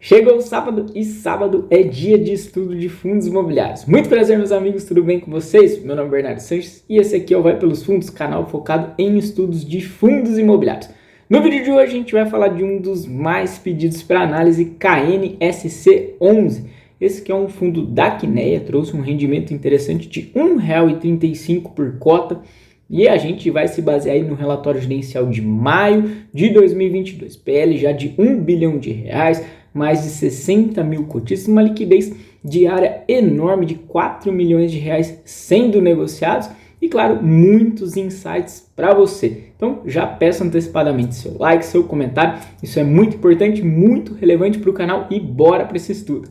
Chegou o sábado e sábado é dia de estudo de fundos imobiliários. Muito prazer, meus amigos, tudo bem com vocês? Meu nome é Bernardo Sanches e esse aqui é o Vai Pelos Fundos, canal focado em estudos de fundos imobiliários. No vídeo de hoje a gente vai falar de um dos mais pedidos para análise, KNSC11. Esse que é um fundo da Quineia, trouxe um rendimento interessante de R$ 1,35 por cota. E a gente vai se basear aí no relatório gerencial de maio de 2022. PL já de R$ 1 bilhão, mais de 60 mil cotistas, uma liquidez diária enorme de 4 milhões de reais sendo negociados e, claro, muitos insights para você. Então, já peço antecipadamente seu like, seu comentário. Isso é muito importante, muito relevante para o canal e bora para esse estudo.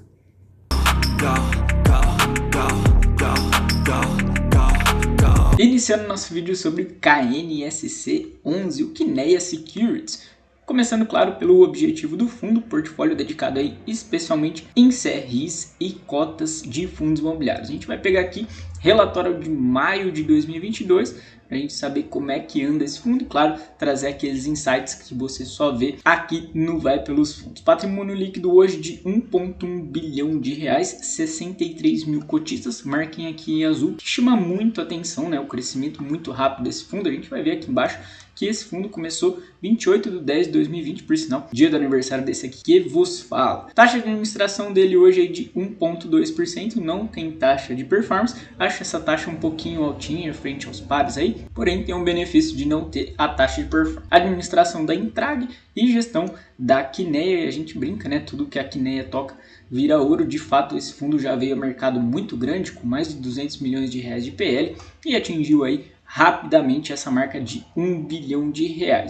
Iniciando nosso vídeo sobre KNSC11, o Quineia Securities. Começando, claro, pelo objetivo do fundo, portfólio dedicado aí especialmente em CRIs e cotas de fundos imobiliários. A gente vai pegar aqui relatório de maio de 2022, para a gente saber como é que anda esse fundo e, claro, trazer aqueles insights que você só vê aqui no Vai Pelos Fundos. Patrimônio líquido hoje de R$ 1,1 bilhão, 63 mil cotistas, marquem aqui em azul, que chama muito a atenção, né? O crescimento muito rápido desse fundo. A gente vai ver aqui embaixo que esse fundo começou 28 de 10 de 2020, por sinal, dia do aniversário desse aqui que vos falo. Taxa de administração dele hoje é de 1,2%, não tem taxa de performance. Acho essa taxa um pouquinho altinha frente aos pares aí, porém tem um benefício de não ter a taxa de performance. Administração da Intrag e gestão da Quineia, a gente brinca, né? Tudo que a Quineia toca vira ouro. De fato, esse fundo já veio a mercado muito grande, com mais de 200 milhões de reais de PL e atingiu aí rapidamente essa marca de R$ 1 bilhão. O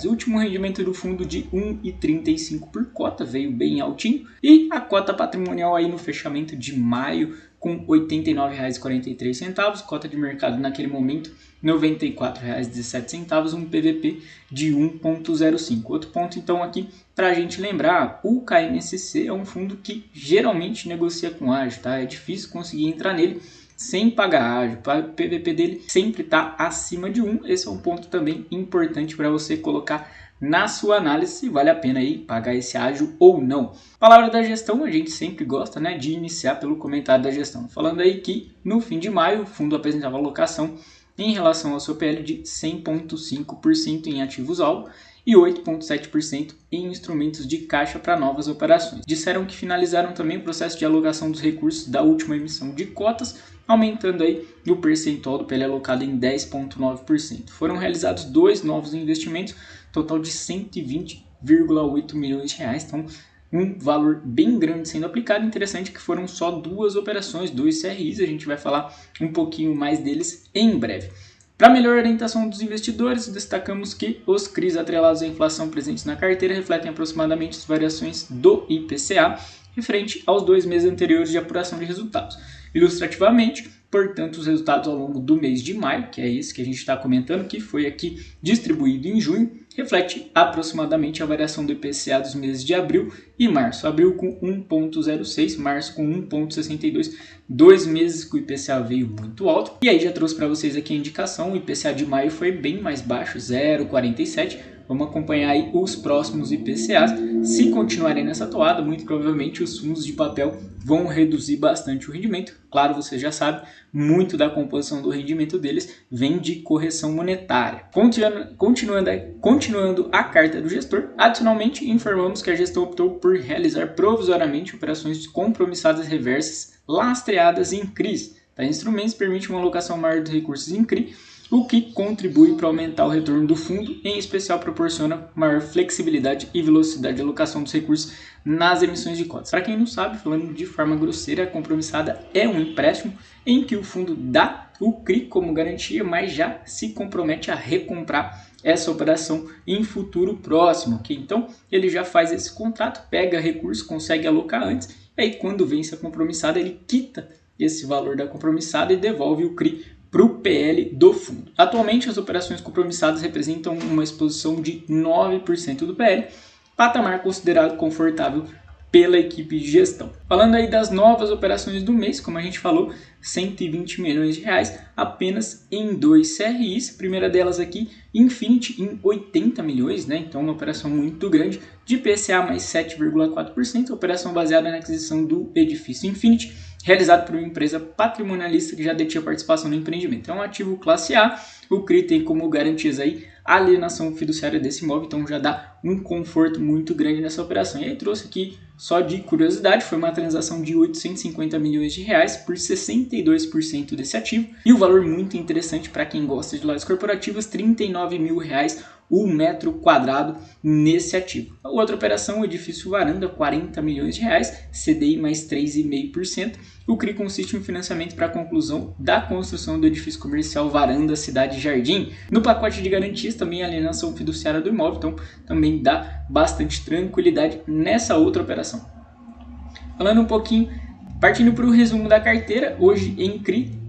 último rendimento do fundo de R$ 1,35 por cota, veio bem altinho, e a cota patrimonial aí no fechamento de maio com R$ 89,43, cota de mercado naquele momento R$ 94,17, um PVP de 1,05. Outro ponto então aqui para a gente lembrar, o KNSC é um fundo que geralmente negocia com ágio, tá? É difícil conseguir entrar nele sem pagar ágio, o PVP dele sempre está acima de 1. Esse é um ponto também importante para você colocar na sua análise se vale a pena aí pagar esse ágio ou não. Palavra da gestão, a gente sempre gosta, né, de iniciar pelo comentário da gestão. Falando aí que no fim de maio o fundo apresentava alocação em relação ao seu PL de 100,5% em ativos-alvo e 8,7% em instrumentos de caixa para novas operações. Disseram que finalizaram também o processo de alocação dos recursos da última emissão de cotas, aumentando aí o percentual do PL alocado em 10,9%. Foram realizados 2 novos investimentos, total de 120,8 milhões de reais, então um valor bem grande sendo aplicado. Interessante que foram só 2 operações, 2 CRIs, a gente vai falar um pouquinho mais deles em breve. Para melhor orientação dos investidores, destacamos que os CRIs atrelados à inflação presentes na carteira refletem aproximadamente as variações do IPCA referente aos 2 meses anteriores de apuração de resultados. Ilustrativamente, portanto, os resultados ao longo do mês de maio, que é esse que a gente está comentando, que foi aqui distribuído em junho, reflete aproximadamente a variação do IPCA dos meses de abril e março. Abril com 1,06, março com 1,62, 2 meses que o IPCA veio muito alto. E aí já trouxe para vocês aqui a indicação, o IPCA de maio foi bem mais baixo, 0,47. Vamos acompanhar aí os próximos IPCAs. Se continuarem nessa toada, muito provavelmente os fundos de papel vão reduzir bastante o rendimento. Claro, você já sabe, muito da composição do rendimento deles vem de correção monetária. Continuando a carta do gestor, adicionalmente informamos que a gestão optou por realizar provisoriamente operações compromissadas reversas lastreadas em CRIs. Tais instrumentos permitem uma alocação maior dos recursos em CRI, o que contribui para aumentar o retorno do fundo, em especial proporciona maior flexibilidade e velocidade de alocação dos recursos nas emissões de cotas. Para quem não sabe, falando de forma grosseira, a compromissada é um empréstimo em que o fundo dá o CRI como garantia, mas já se compromete a recomprar essa operação em futuro próximo, ok? Então ele já faz esse contrato, pega recurso, consegue alocar antes, e aí quando vence a compromissada ele quita esse valor da compromissada e devolve o CRI para o PL do fundo. Atualmente as operações compromissadas representam uma exposição de 9% do PL, patamar considerado confortável pela equipe de gestão. Falando aí das novas operações do mês, como a gente falou, 120 milhões de reais apenas em 2 CRIs. A primeira delas aqui, Infinity, em 80 milhões, né? Então uma operação muito grande, de PCA mais 7,4%, operação baseada na aquisição do edifício Infinity, realizado por uma empresa patrimonialista que já detinha participação no empreendimento. É um ativo classe A, o CRI tem como garantias aí a alienação fiduciária desse imóvel, então já dá um conforto muito grande nessa operação. E aí trouxe aqui, só de curiosidade, foi uma transação de 850 milhões de reais por 62% desse ativo, e o valor muito interessante para quem gosta de lojas corporativas, R$39 mil o metro quadrado nesse ativo. A outra operação, o edifício Varanda, 40 milhões de reais, CDI mais 3,5%. O CRI consiste em financiamento para a conclusão da construção do edifício comercial Varanda Cidade Jardim. No pacote de garantias também a alienação fiduciária do imóvel, então também dá bastante tranquilidade nessa outra operação. Falando um pouquinho, partindo para o resumo da carteira, hoje em CRI,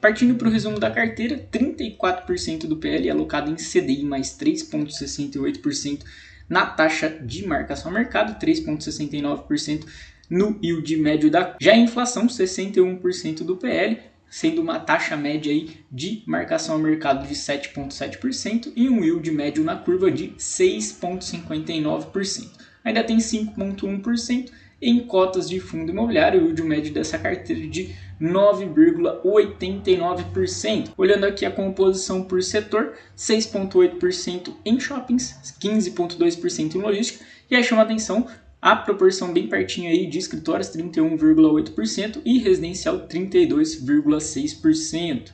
partindo para o resumo da carteira, 34% do PL é alocado em CDI mais 3,68% na taxa de marcação ao mercado, 3,69% no yield médio da. Já a inflação, 61% do PL, sendo uma taxa média aí de marcação ao mercado de 7,7% e um yield médio na curva de 6,59%. Ainda tem 5,1% em cotas de fundo imobiliário, o yield médio dessa carteira de 9,89%. Olhando aqui a composição por setor, 6,8% em shoppings, 15,2% em logística, e aí chama atenção a proporção bem pertinho aí de escritórios, 31,8%, e residencial, 32,6%.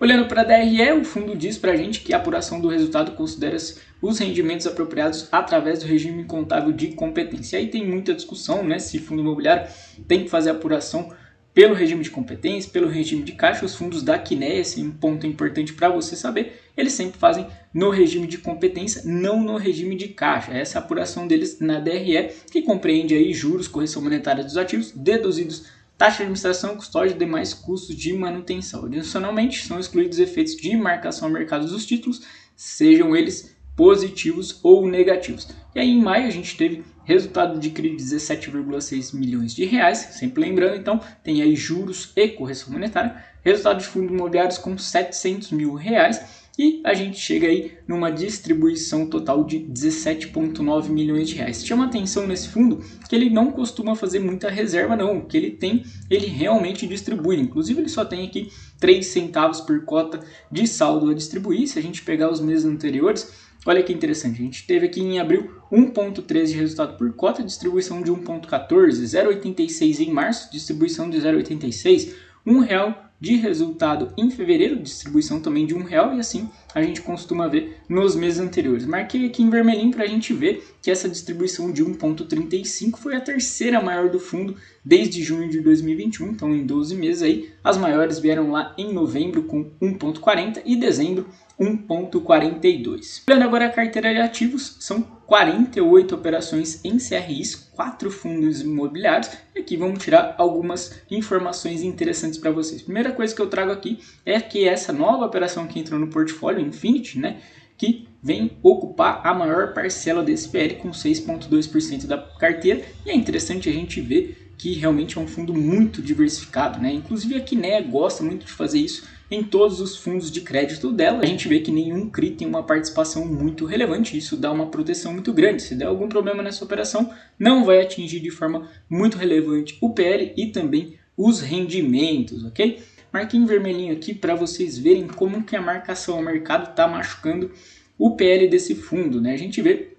Olhando para a DRE, o fundo diz para a gente que a apuração do resultado considera-se os rendimentos apropriados através do regime contábil de competência. E aí tem muita discussão, né, se fundo imobiliário tem que fazer apuração pelo regime de competência, pelo regime de caixa. Os fundos da Kinea, esse é um ponto importante para você saber, eles sempre fazem no regime de competência, não no regime de caixa. Essa é a apuração deles na DRE, que compreende aí juros, correção monetária dos ativos, deduzidos taxa de administração, custódia e demais custos de manutenção. Adicionalmente, são excluídos efeitos de marcação ao mercado dos títulos, sejam eles positivos ou negativos. E aí em maio a gente teve resultado de CRI de 17,6 milhões de reais, sempre lembrando, então tem aí juros e correção monetária, resultado de fundos imobiliários com 700 mil reais, e a gente chega aí numa distribuição total de 17,9 milhões de reais. Chama atenção nesse fundo que ele não costuma fazer muita reserva não, o que ele tem, ele realmente distribui, inclusive ele só tem aqui 3 centavos por cota de saldo a distribuir. Se a gente pegar os meses anteriores, olha que interessante, a gente teve aqui em abril 1,13 de resultado por cota, distribuição de 1,14, 0,86 em março, distribuição de 0,86, R$1 de resultado em fevereiro, distribuição também de R$1, e assim a gente costuma ver nos meses anteriores. Marquei aqui em vermelhinho para a gente ver que essa distribuição de 1,35 foi a terceira maior do fundo desde junho de 2021, então em 12 meses aí, as maiores vieram lá em novembro com 1,40 e dezembro 1,42. Olhando agora a carteira de ativos, são 48 operações em CRIs, 4 fundos imobiliários, e aqui vamos tirar algumas informações interessantes para vocês. Primeira coisa que eu trago aqui é que essa nova operação que entrou no portfólio, Infinity, né, que vem ocupar a maior parcela desse PL com 6,2% da carteira, e é interessante a gente ver que realmente é um fundo muito diversificado, né? Inclusive a Kinea gosta muito de fazer isso em todos os fundos de crédito dela. A gente vê que nenhum CRI tem uma participação muito relevante, isso dá uma proteção muito grande. Se der algum problema nessa operação, não vai atingir de forma muito relevante o PL e também os rendimentos, ok? Marquei em vermelhinho aqui para vocês verem como que a marcação ao mercado está machucando o PL desse fundo, né? A gente vê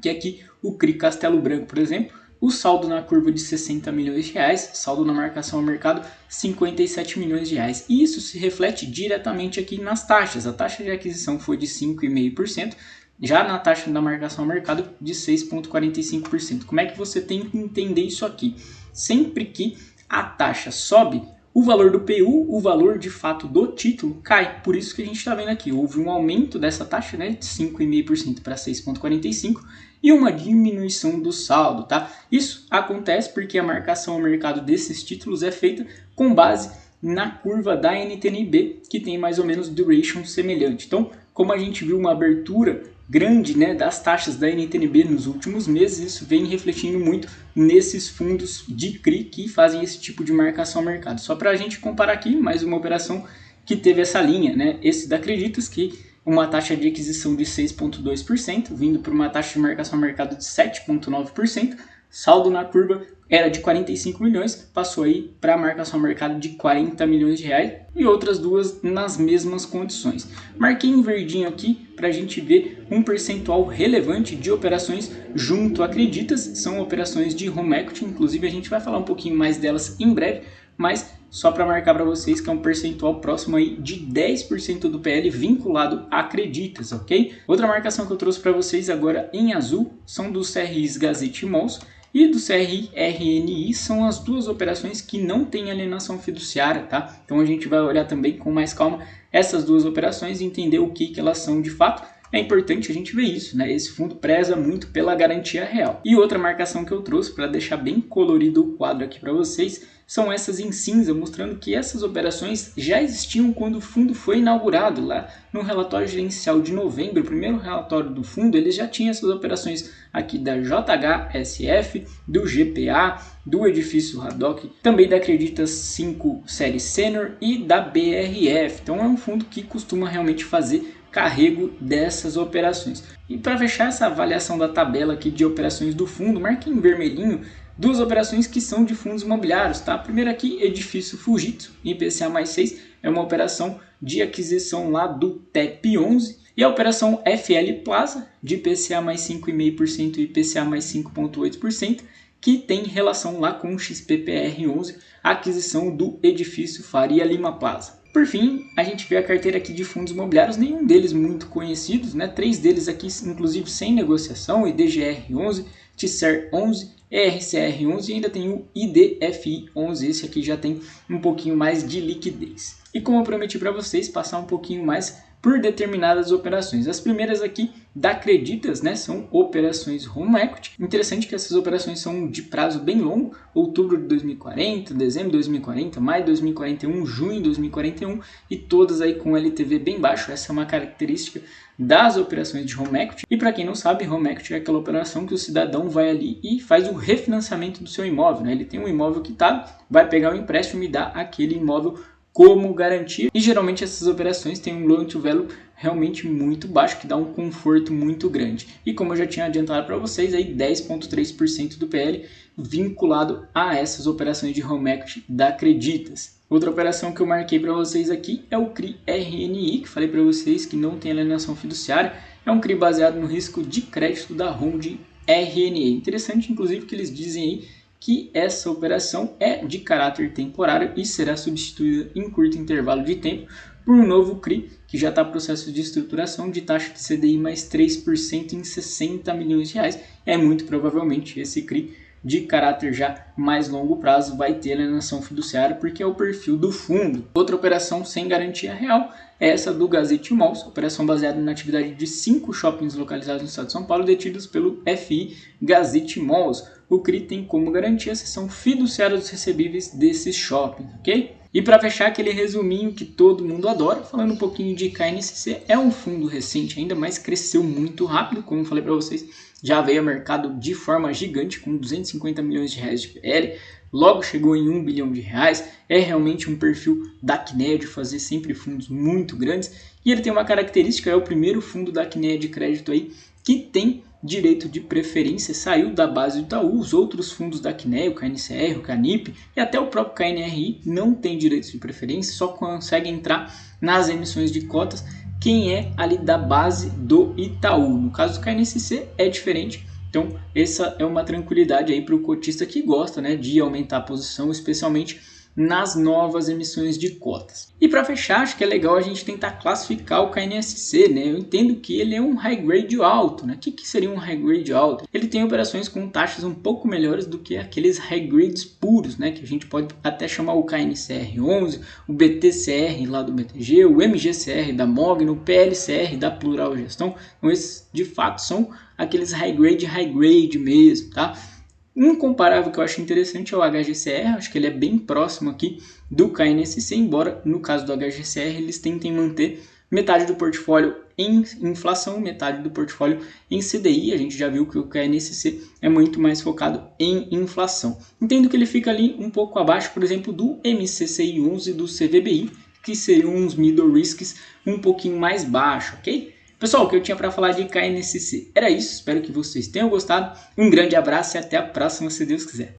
que aqui o CRI Castelo Branco, por exemplo, o saldo na curva de 60 milhões de reais, saldo na marcação ao mercado 57 milhões de reais. E isso se reflete diretamente aqui nas taxas. A taxa de aquisição foi de 5,5%, já na taxa da marcação ao mercado de 6,45%. Como é que você tem que entender isso aqui? Sempre que a taxa sobe, o valor do PU, o valor de fato do título, cai. Por isso que a gente está vendo aqui, houve um aumento dessa taxa, né, de 5,5% para 6,45%, e uma diminuição do saldo, tá? Isso acontece porque a marcação ao mercado desses títulos é feita com base na curva da NTN-B, que tem mais ou menos duration semelhante. Então, como a gente viu uma abertura grande, né, das taxas da NTN-B nos últimos meses. Isso vem refletindo muito nesses fundos de CRI que fazem esse tipo de marcação ao mercado. Só para a gente comparar aqui, mais uma operação que teve essa linha, né? Esse da Creditas, que uma taxa de aquisição de 6,2%, vindo para uma taxa de marcação ao mercado de 7,9%, saldo na curva era de 45 milhões, passou aí para a marcação ao mercado de 40 milhões de reais, e outras duas nas mesmas condições. Marquei em verdinho aqui para a gente ver um percentual relevante de operações junto a Creditas. São operações de home equity, inclusive a gente vai falar um pouquinho mais delas em breve, mas só para marcar para vocês que é um percentual próximo aí de 10% do PL vinculado a Creditas, ok? Outra marcação que eu trouxe para vocês agora em azul são dos CRIs Gazette Malls e do CRI RNI, são as duas operações que não têm alienação fiduciária, tá? Então a gente vai olhar também com mais calma essas duas operações e entender o que elas são de fato. É importante a gente ver isso, né? Esse fundo preza muito pela garantia real. E outra marcação que eu trouxe para deixar bem colorido o quadro aqui para vocês são essas em cinza, mostrando que essas operações já existiam quando o fundo foi inaugurado. Lá no relatório gerencial de novembro, o primeiro relatório do fundo, eles já tinham essas operações aqui da JHSF, do GPA, do edifício Haddock, também da Creditas 5 série Senior e da BRF. Então é um fundo que costuma realmente fazer carrego dessas operações. E para fechar essa avaliação da tabela aqui de operações do fundo, marquei em vermelhinho duas operações que são de fundos imobiliários, tá? Primeiro aqui, edifício Fujitsu, IPCA mais 6, é uma operação de aquisição lá do TEP 11, e a operação FL Plaza, de IPCA mais 5,5% e IPCA mais 5,8%, que tem relação lá com o XPPR 11, a aquisição do edifício Faria Lima Plaza. Por fim, a gente vê a carteira aqui de fundos imobiliários, nenhum deles muito conhecidos, né? 3 deles aqui, inclusive sem negociação, IDGR 11, TCER 11, ERCR 11 e ainda tem o IDFI 11, esse aqui já tem um pouquinho mais de liquidez. E como eu prometi para vocês, passar um pouquinho mais por determinadas operações. As primeiras aqui da Creditas, né, são operações home equity. Interessante que essas operações são de prazo bem longo, outubro de 2040, dezembro de 2040, maio de 2041, junho de 2041 e todas aí com LTV bem baixo. Essa é uma característica das operações de home equity. E para quem não sabe, home equity é aquela operação que o cidadão vai ali e faz o refinanciamento do seu imóvel, né? Ele tem um imóvel quitado, vai pegar o empréstimo e dar aquele imóvel como garantia, e geralmente essas operações têm um loan to value realmente muito baixo, que dá um conforto muito grande. E como eu já tinha adiantado para vocês, aí 10,3% do PL vinculado a essas operações de home equity da Creditas. Outra operação que eu marquei para vocês aqui é o CRI RNI, que falei para vocês que não tem alienação fiduciária, é um CRI baseado no risco de crédito da holding RNE. Interessante, inclusive, que eles dizem aí que essa operação é de caráter temporário e será substituída em curto intervalo de tempo por um novo CRI, que já está em processo de estruturação de taxa de CDI mais 3% em 60 milhões de reais. É muito provavelmente esse CRI de caráter já mais longo prazo vai ter alienação fiduciária, porque é o perfil do fundo. Outra operação sem garantia real é essa do Gazette Malls, operação baseada na atividade de 5 shoppings localizados no estado de São Paulo, detidos pelo FI Gazette Malls. O CRI tem como garantia a cessão fiduciária dos recebíveis desses shoppings, ok? E para fechar aquele resuminho que todo mundo adora, falando um pouquinho de KNCC, é um fundo recente ainda, mas cresceu muito rápido, como eu falei para vocês, já veio ao mercado de forma gigante, com 250 milhões de reais de PL, logo chegou em 1 bilhão de reais, é realmente um perfil da Kinea de fazer sempre fundos muito grandes, e ele tem uma característica, é o primeiro fundo da Kinea de crédito aí que tem direito de preferência, saiu da base do Itaú. Os outros fundos da Kinea, o KNCR, o Canip e até o próprio KNRI não tem direitos de preferência, só consegue entrar nas emissões de cotas quem é ali da base do Itaú. No caso do KNCC é diferente, então essa é uma tranquilidade aí para o cotista que gosta, né, de aumentar a posição, especialmente nas novas emissões de cotas. E para fechar, acho que é legal a gente tentar classificar o KNSC, né? Eu entendo que ele é um high grade alto, né? O que seria um high grade alto? Ele tem operações com taxas um pouco melhores do que aqueles high grades puros, né? Que a gente pode até chamar o KNCR 11, o BTCR lá do BTG, o MGCR da Mogno, o PLCR da Plural Gestão. Então esses de fato são aqueles high grade mesmo, tá? Um comparável que eu acho interessante é o HGCR, acho que ele é bem próximo aqui do KNSC, embora no caso do HGCR eles tentem manter metade do portfólio em inflação, metade do portfólio em CDI. A gente já viu que o KNSC é muito mais focado em inflação. Entendo que ele fica ali um pouco abaixo, por exemplo, do MCCI 11 e do CVBI, que seriam uns middle risks um pouquinho mais baixo, ok? Pessoal, o que eu tinha para falar de KNSC era isso. Espero que vocês tenham gostado. Um grande abraço e até a próxima, se Deus quiser.